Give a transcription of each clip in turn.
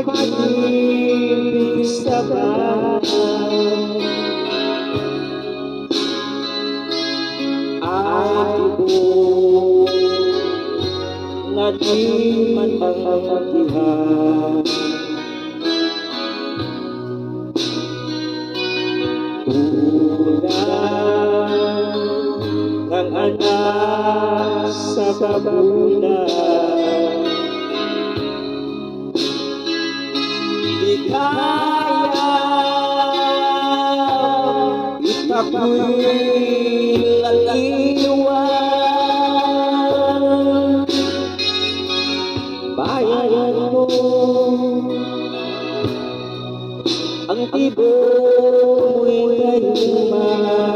pag-ibig sa bayan ay tibok na di man pangatihan. Tulad ng anak sa babunan, di kaya itakwil ang iwan. Bayan mo ang tibok mo'y kayuman,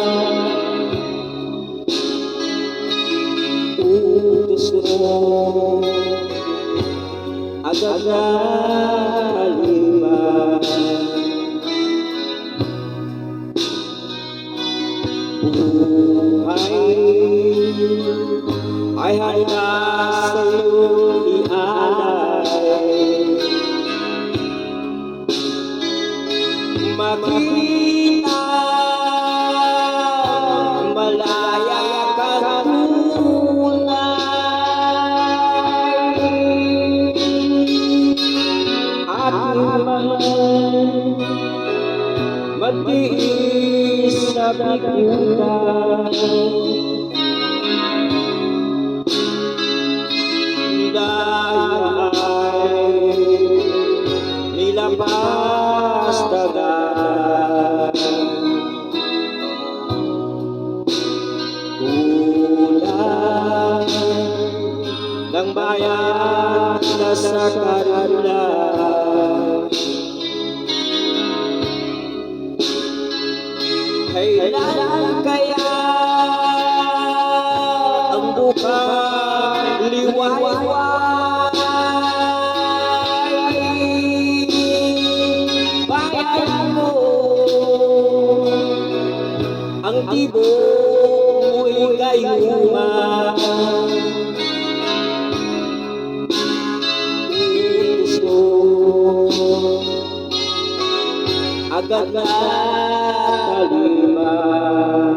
utos mo agad na haliman. Buhay ay handa sa'yo ialay, makita malaya ka tunay, aking mahal magtiis sa bigutan. Dahil ay nilabas dagat, tulad ng bayan na sa karilan. Kailan kaya ang bukang liwayway? Bayan mo ang tibok mo'y kayuman, utos mo agad na haliman.